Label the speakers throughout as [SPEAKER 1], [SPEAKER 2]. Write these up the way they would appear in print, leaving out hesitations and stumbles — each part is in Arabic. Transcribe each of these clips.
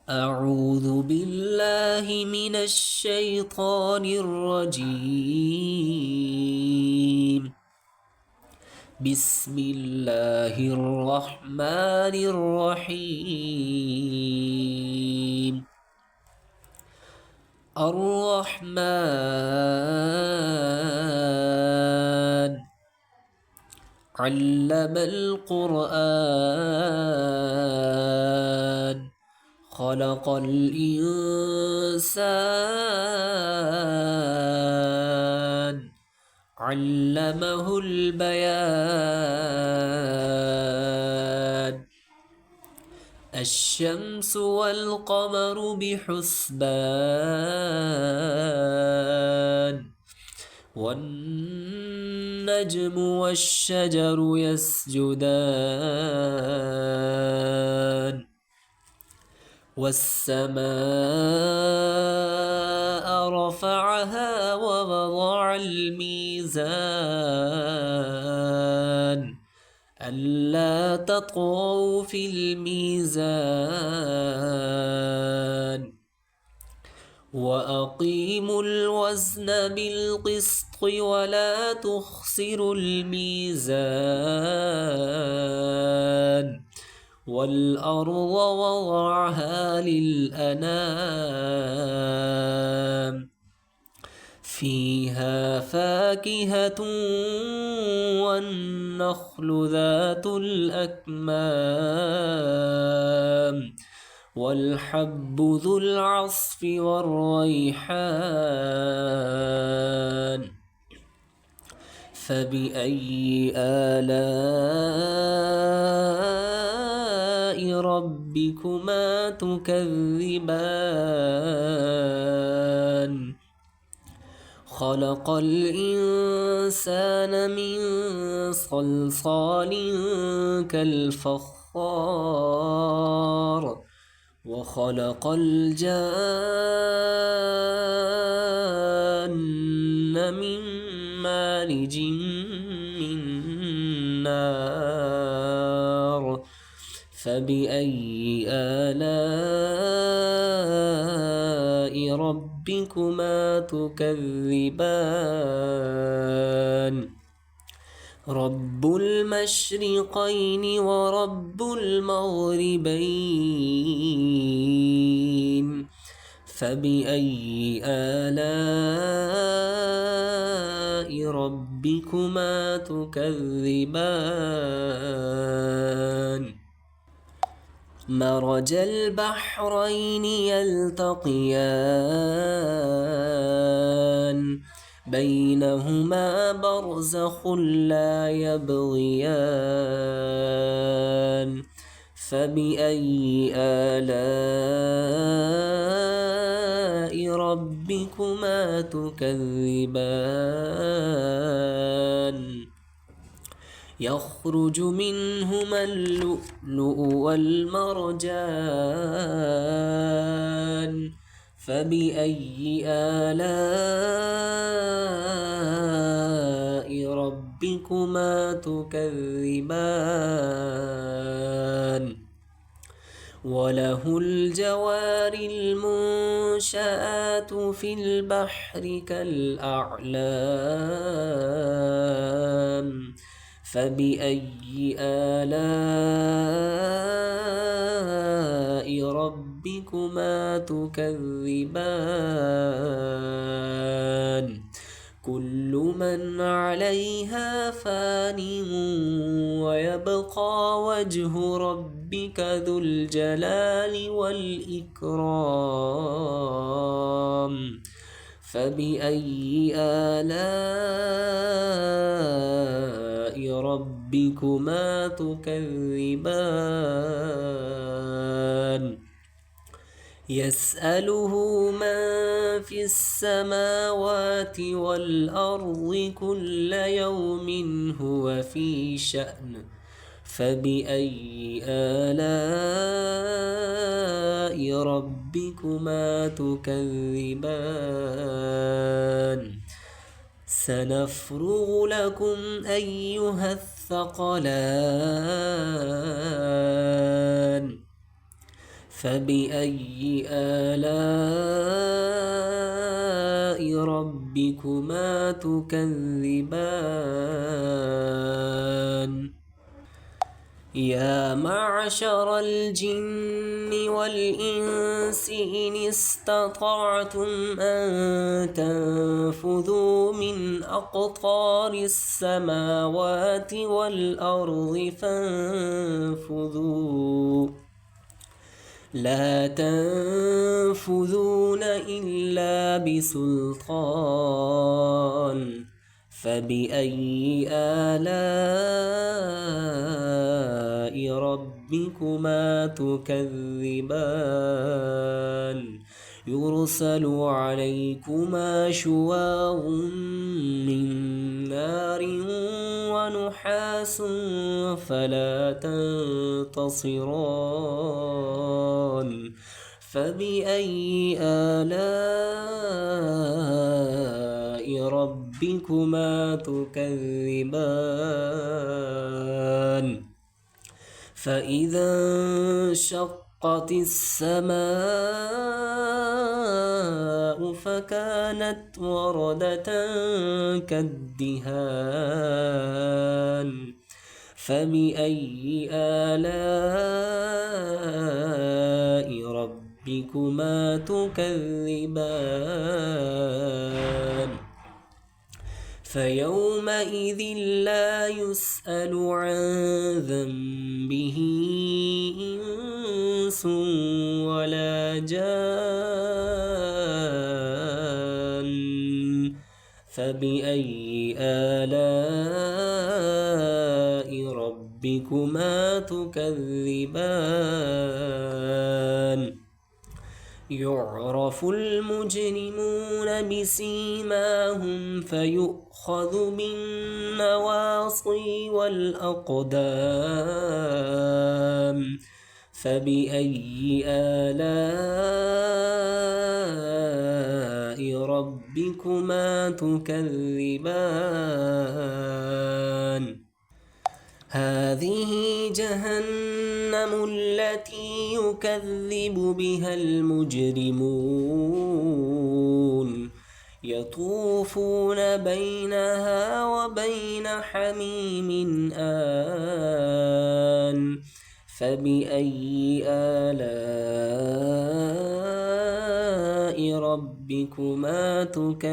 [SPEAKER 1] أعوذ بالله من الشيطان الرجيم. بسم الله الرحمن الرحيم. الرحمن علم القرآن خلق الإنسان علمه البيان. الشمس والقمر بحسبان والنجم والشجر يسجدان والسماء رفعها ووضع الميزان ألا تطغوا في الميزان وأقيموا الوزن بالقسط ولا تخسروا الميزان والأرض وضعها للأنام فيها فاكهة والنخل ذات الأكمام والحب ذو العصف والريحان. فبأي آلاء ربكما تكذبان خلق الإنسان من صلصال كالفخار وخلق الجان من مارج من نار. فبأي آلاء ربكما تكذبان رب المشرقين ورب المغربين. فبأي آلاء ربكما تكذبان مرج البحرين يلتقيان بينهما برزخ لا يبغيان. فبأي آلاء ربكما تكذبان يخرج منهما اللؤلؤ والمرجان. فبأي آلاء ربكما تكذبان وله الجوار المنشآت في البحر كالأعلام. فبأي آلاء ربكما تكذبان كل من عليها فان ويبقى وجه ربك ذو الجلال والإكرام. فبأي آلاء ربكما تكذبان يسأله من في السماوات والأرض كل يوم هو في شأن. فبأي آلاء ربكما تكذبان سنفرغ لكم أيها الثقلان فبأي آلاء ربكما تكذبان يا معشر الجن والإنس إن استطعتم أن تنفذوا من أقطار السماوات والأرض فانفذوا لا تنفذون إلا بسلطان فبأي آلاء ربكما تكذبان يرسل عليكما شواظ من نار ونحاس فلا تنتصران فبأي آلاء ربكما تكذبان فإذا انشقت السماء فكانت وردة كالدهان فبأي آلاء ربكما تكذبان فيومئذ لا يسأل عن ذنبه إنس ولا جان فبأي آلاء ربكما تكذبان يعرف المجرمون بسيماهم فيؤخذ بالنواصي والأقدام فبأي آلاء ربكما تكذبان هذه جهنم التي يكذب بها المجرمون يطوفون بينها وبين حميم آن فبأي آلاء ربكما تكذبان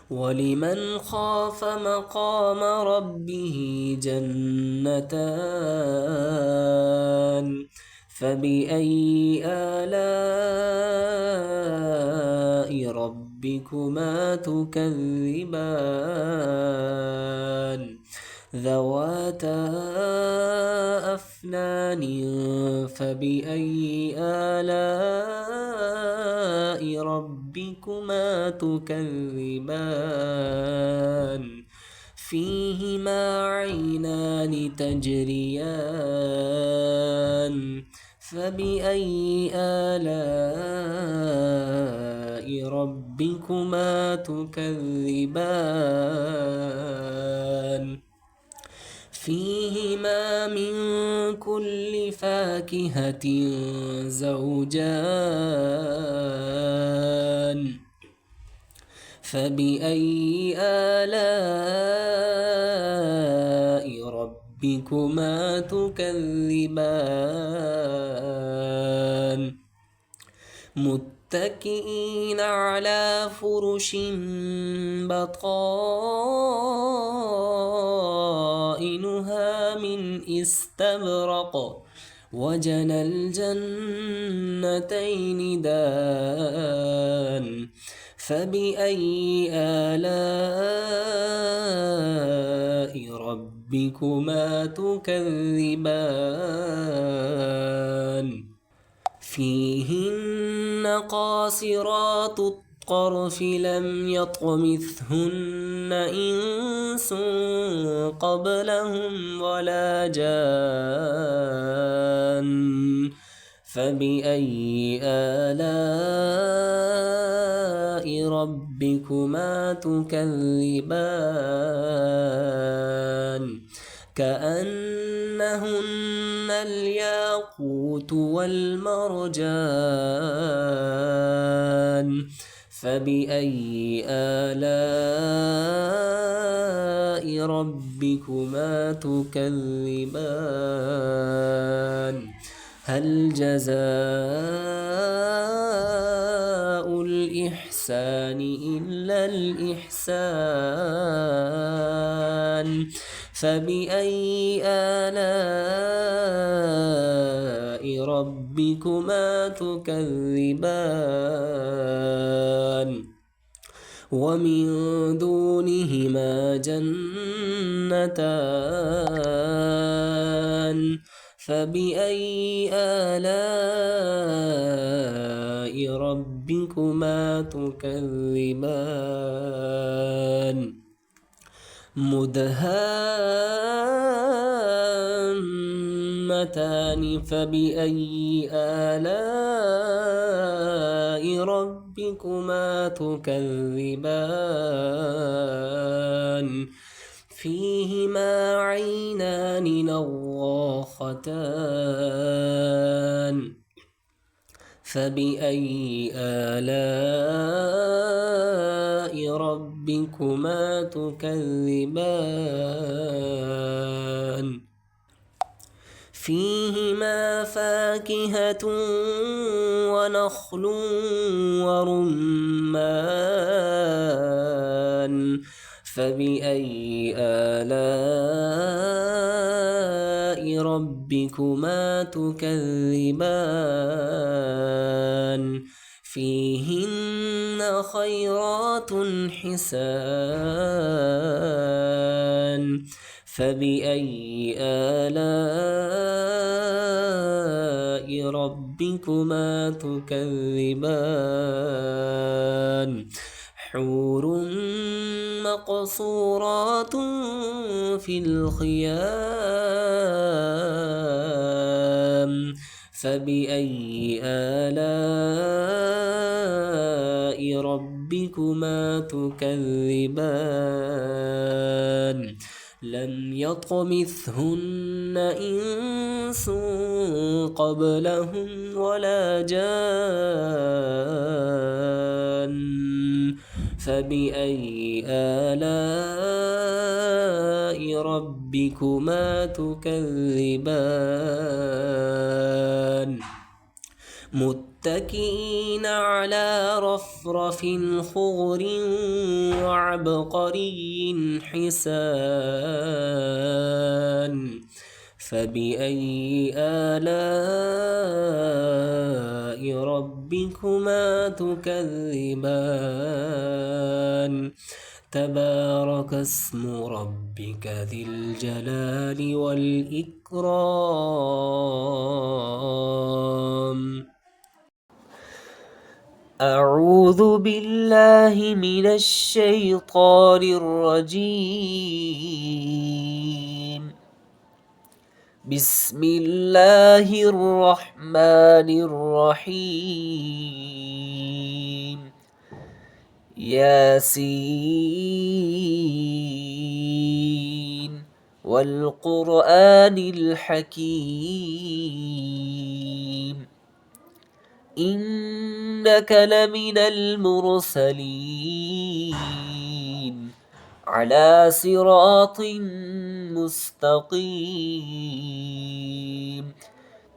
[SPEAKER 1] ولمن خاف مقام ربه جنتان فبأي آلاء ربكما تكذبان ذواتا أفنان فبأي آلاء ربكما تكذبان فيهما عينان تجريان فبأي آلاء ربكما تكذبان فيهما من كل فاكهة زوجان فبأي آلاء ربكما تكذبان متكئين على فرش بطائنها من استبرق وجنى الجنتين دان فبأي آلاء ربكما تكذبان فيهن قاصرات الطرف لم يطمثهن إنس قبلهم ولا جان فبأي آلاء ربكما تكذبان كأنهن الياقوت والمرجان فبأي آلاء ربكما تكذبان هل جزاء الإحسان إلا الإحسان فبأي آلاء ربكما تكذبان ومن دونهما جنتان فبأي آلاء ربكما تكذبان مدهامتان فبأي آلاء ربكما تكذبان فيهما عينان نضاختان فبأي آلاء ربكما تكذبان فيهما فاكهة ونخل ورمان فبأي آلاء ربكما تكذبان فيهن خيرات حسان فبأي آلاء ربكما تكذبان حور مقصورات في الخيام فبأي آلاء ربكما تكذبان لم يطمثهن إنس قبلهم ولا جان فبأي آلاء ربكما تكذبان متكئين على رفرف خضر وعبقري حسان فبأي آلاء ربكما تكذبان تبارك اسم ربك ذي الجلال والإكرام أعوذ بالله من الشيطان الرجيم بسم الله الرحمن الرحيم ياسين والقرآن الحكيم إنك لمن المرسلين على صراط مستقيم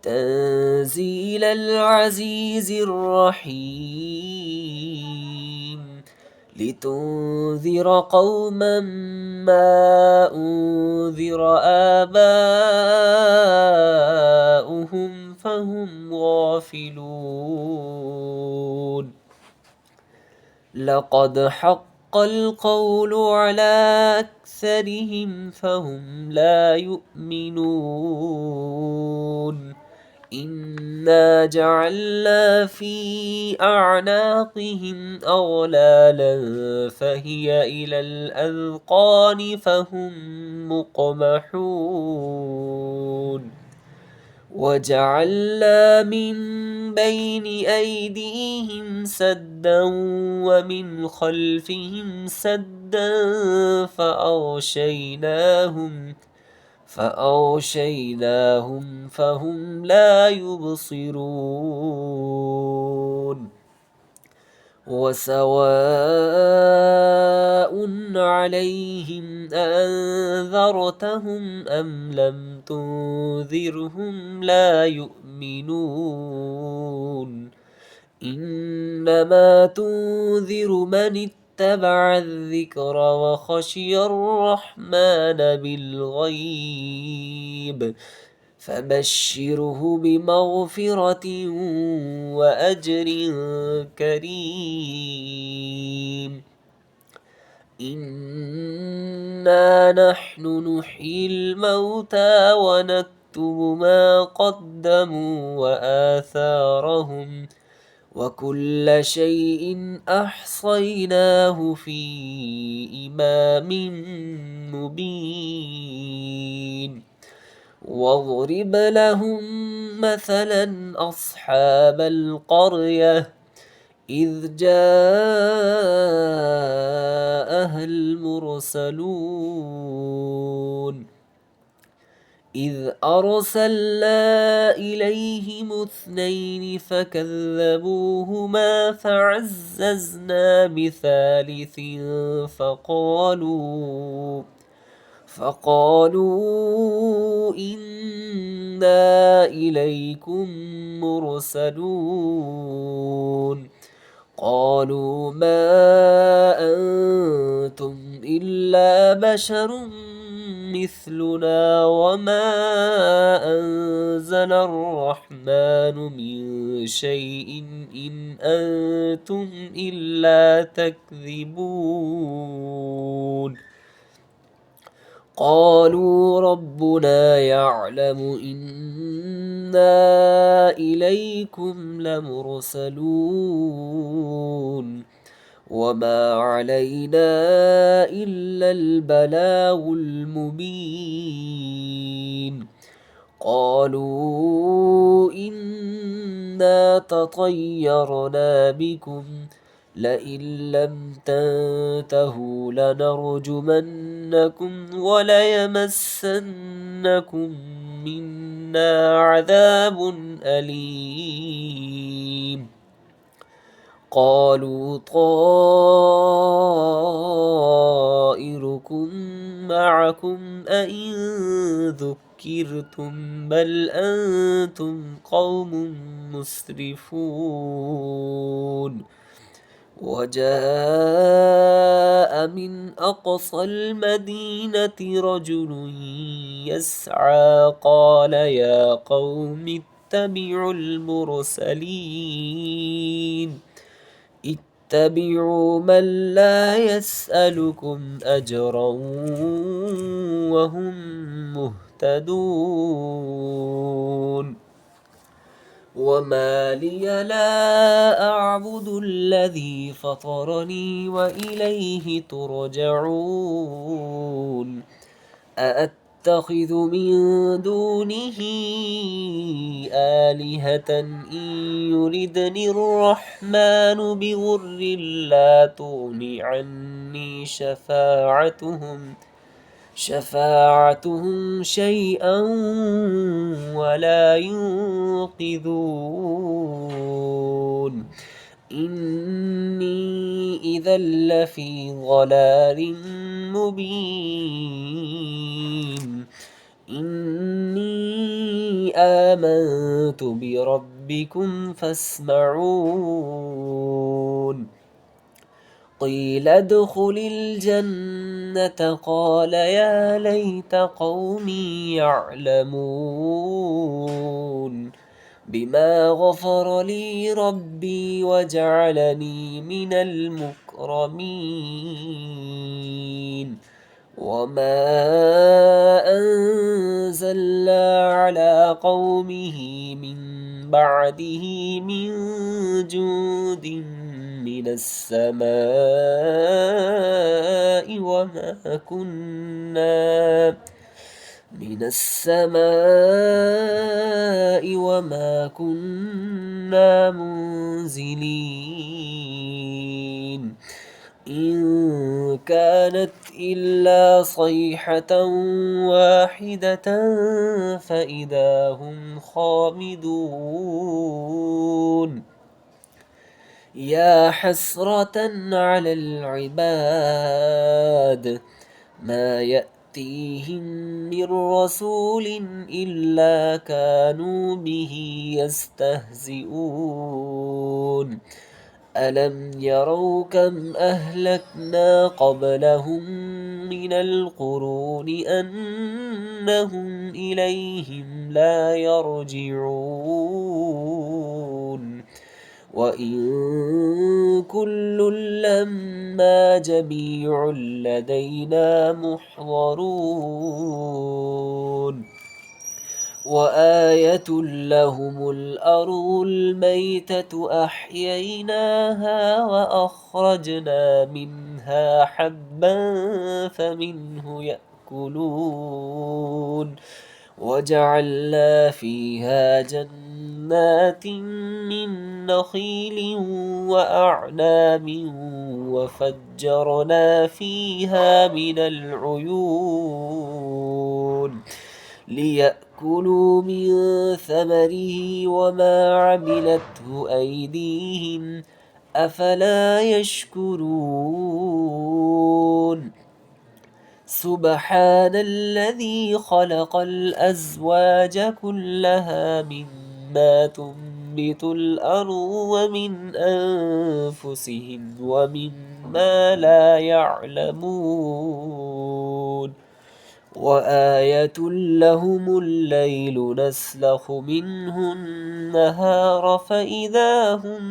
[SPEAKER 1] تنزيل العزيز الرحيم لتنذر قوما ما أنذر آباؤهم فهم غافلون لقد حق القول على أكثرهم فهم لا يؤمنون إنا جعلنا في أعناقهم أغلالا فهي إلى الأذقان فهم مقمحون وجعلنا من بين أيديهم سدا ومن خلفهم سدا فأغشيناهم فهم لا يبصرون وسواء عليهم أنذرتهم أم لم تنذرهم لا يؤمنون إنما تنذر من اتبع الذكر وخشي الرحمن بالغيب فبشره بمغفرة وأجر كريم إنا نحن نحيي الموتى ونكتب ما قدموا وآثارهم وكل شيء أحصيناه في إمام مبين واضرب لهم مثلا أصحاب القرية إذ جاءها المرسلون إذ أرسلنا إليهم اثنين فكذبوهما فعززنا بثالث فقالوا إنا إليكم مرسلون قالوا ما أنتم إلا بشر مثلنا وما أنزل الرحمن من شيء إن أنتم إلا تكذبون قالوا ربنا يعلم إنا إليكم لمرسلون وما علينا إلا البلاغ المبين قالوا إنا تطيرنا بكم لئن لم تنتهوا لنرجمنكم وليمسنكم منا عذاب أليم قالوا طائركم معكم أئن ذكرتم بل أنتم قوم مسرفون وجاء من أقصى المدينة رجل يسعى قال يا قوم اتبعوا المرسلين اتبعوا من لا يسألكم أجرا وهم مهتدون وما لي لا أعبد الذي فطرني وإليه ترجعون أأتخذ من دونه آلهة إن يردني الرحمن بضر لا تغن عني شفاعتهم شيئا ولا ينقذون إني إذا لفي ضلال مبين إني آمنت بربكم فاسمعون قيل ادخل الجنة قال يا ليت قومي يعلمون بما غفر لي ربي وجعلني من المكرمين وما أنزلنا على قومه من بعده من جود من السماء وما كنا منزلين إن كانت إلا صيحة واحدة فإذا هم خامدون يا حسرة على العباد ما يأتيهم من رسول إلا كانوا به يستهزئون ألم يروا كم أهلكنا قبلهم من القرون أنهم إليهم لا يرجعون وإن كل لما جميع لدينا محضرون وآية لهم الأرض الميتة أحييناها وأخرجنا منها حبا فمنه يأكلون وجعلنا فيها جنات من نخيل وأعناب وفجرنا فيها من العيون ليأكلوا من ثمره وما عملته أيديهم أفلا يشكرون سبحان الذي خلق الأزواج كلها مما تنبت الأرض ومن أنفسهم ومما لا يعلمون وآية لهم الليل نسلخ منه النهار فإذا هم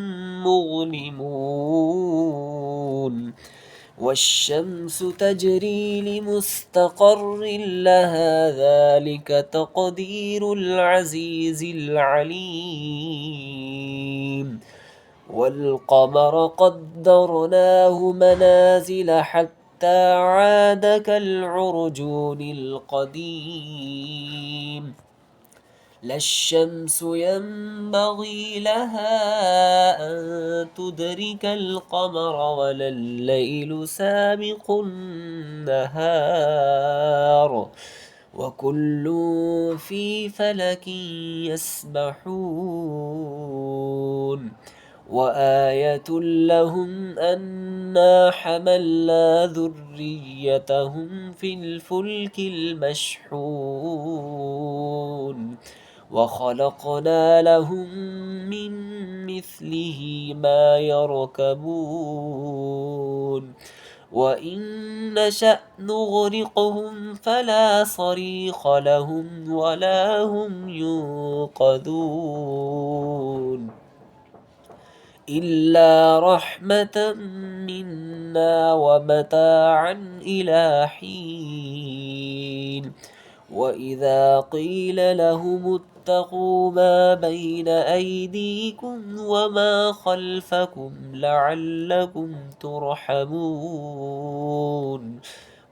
[SPEAKER 1] مظلمون والشمس تجري لمستقر لها ذلك تقدير العزيز العليم والقمر قدرناه منازل حتى عاد كالعرجون القديم لا الشمس ينبغي لها أن تدرك القمر ولا الليل سابق النهار وكل في فلك يسبحون وآية لهم أنا حملنا ذريتهم في الفلك المشحون وخلقنا لهم من مثله ما يركبون وإن نشأ نغرقهم فلا صريخ لهم ولا هم ينقذون إلا رحمة منا ومتاعا إلى حين وإذا قيل لهم اتقوا ما بين أيديكم وما خلفكم لعلكم ترحمون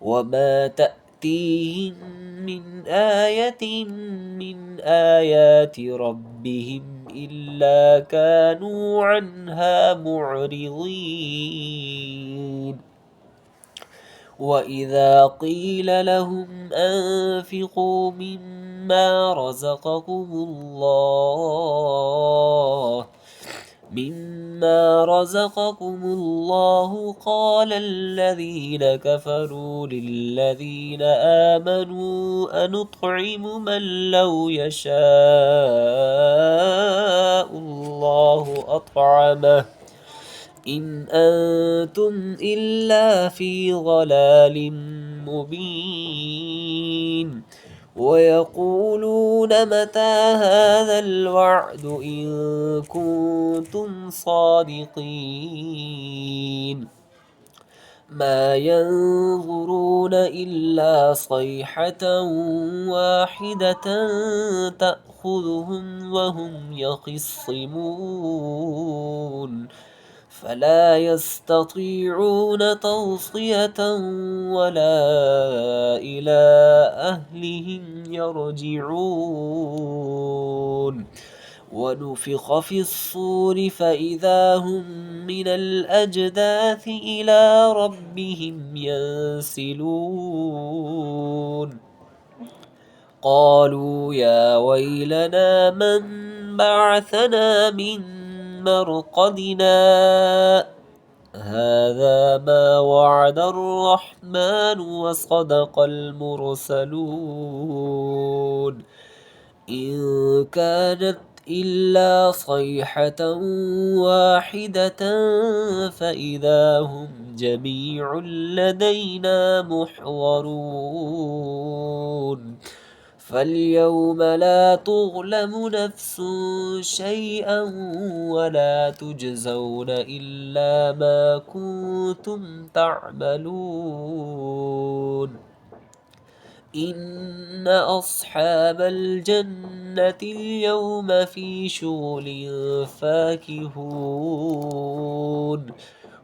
[SPEAKER 1] وما تأتيهم من آية من آيات ربهم إلا كانوا عنها معرضين وإذا قيل لهم أنفقوا مما رزقكم الله قال الذين كفروا للذين آمنوا أنطعم من لو يشاء الله أطعمه إن أنتم إلا في ضلال مبين ويقولون متى هذا الوعد إن كنتم صادقين ما ينظرون إلا صيحة واحدة تأخذهم وهم يخصمون فلا يستطيعون توصية ولا إلى أهلهم يرجعون ونفخ في الصور فإذا هم من الأجداث إلى ربهم ينسلون قالوا يا ويلنا من بعثنا من مرقدنا هذا ما وعد الرحمن وصدق المرسلون إن كانت إلا صيحة واحدة فإذا هم جميع لدينا محضرون فاليوم لا تظلم نفس شيئا ولا تجزون إلا ما كنتم تعملون إن أصحاب الجنة اليوم في شغل فاكهون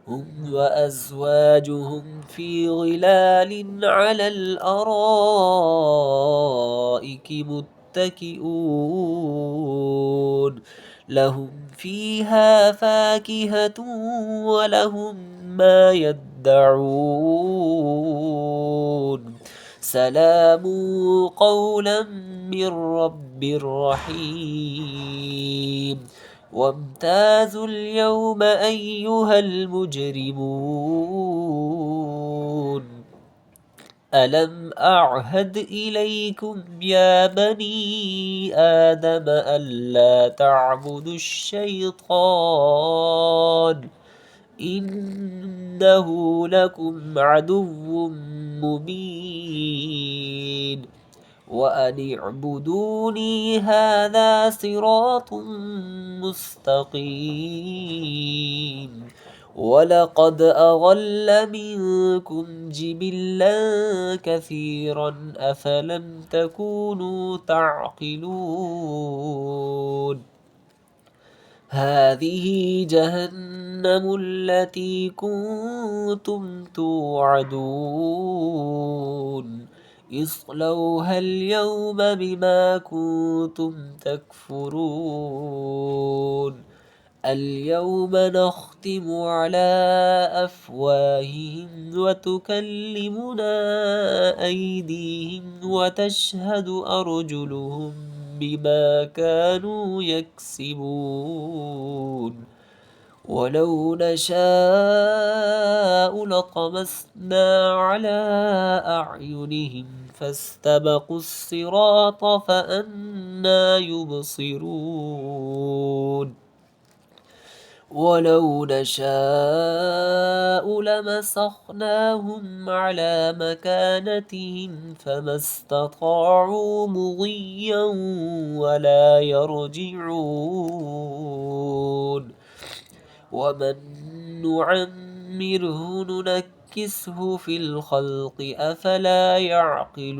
[SPEAKER 1] هم وأزواجهم في ظلال على الأرائك متكئون لهم فيها فاكهة ولهم ما يدعون سلام قولا من رب رحيم وامتازوا اليوم أيها المجرمون ألم أعهد إليكم يا بني آدم ألا تعبدوا الشيطان إنه لكم عدو مبين وأن اعبدوني هذا صراط مستقيم ولقد أضل منكم جبلا كثيرا أفلم تكونوا تعقلون هذه جهنم التي كنتم توعدون اصلوها اليوم بما كنتم تكفرون اليوم نختم على أفواههم وتكلمنا أيديهم وتشهد أرجلهم بما كانوا يكسبون ولو نشاء لطمسنا على أعينهم فاستبقوا الصراط فأنى يبصرون ولو نشاء لمسخناهم على مكانتهم فما استطاعوا مضيا ولا يرجعون ومن نعمره ننكسه في الخلق أفلا يعقلون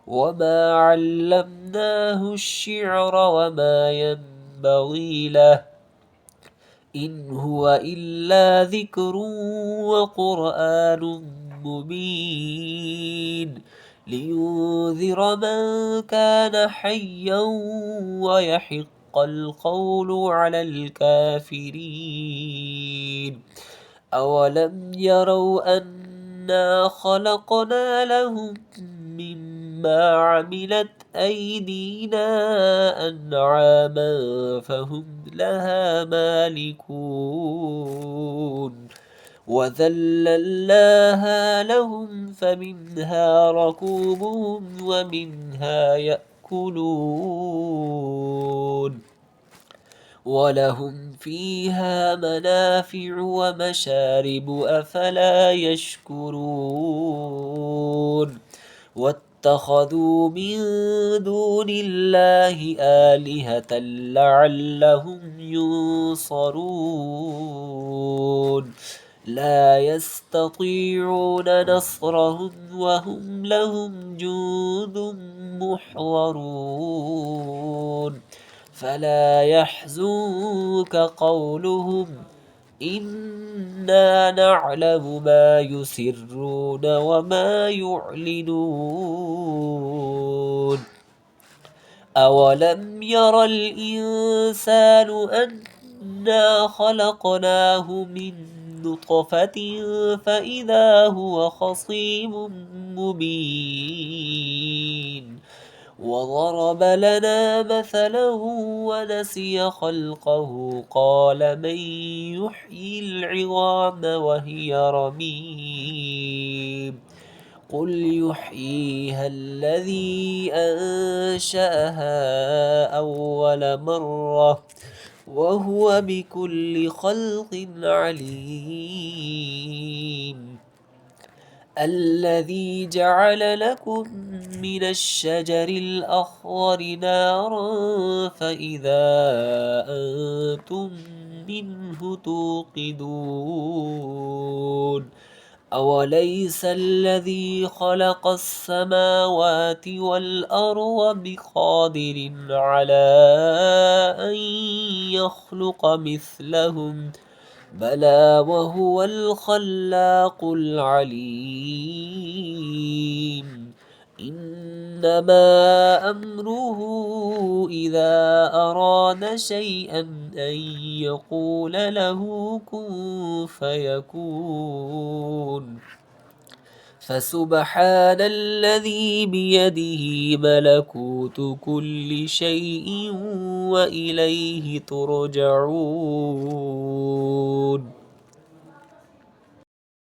[SPEAKER 1] وما علمناه الشعر وما ينبغي له إن هو إلا ذكر وقرآن مبين لينذر من كان حيا ويحق القول على الكافرين أولم يروا أنا خلقنا لهم مما عملت أيدينا أنعاما فهم لها مالكون وذللناها لهم فمنها ركوبهم ومنها يأكلون ولهم فيها منافع ومشارب أفلا يشكرون واتخذوا من دون الله آلهة لعلهم ينصرون لا يستطيعون نصرهم وهم لهم جند محضرون فلا يحزنك قولهم إنا نعلم ما يسرون وما يعلنون أولم ير الإنسان أنا خلقناه من نطفة فإذا هو خصيم مبين وضرب لنا مثلا ونسي خلقه قال من يحيي العظام وهي رميم قل يحييها الذي أنشأها أول مرة وهو بكل خلق عليم الذي جعل لكم من الشجر الأخضر نارا فإذا أنتم منه توقدون أوليس الذي خلق السماوات والأرض بقادر على أن يخلق مثلهم بلى وهو الخلاق العليم إنما أمره إذا أراد شيئا أن يقول له كن فيكون فسبحان الذي بيده ملكوت كل شيء وإليه ترجعون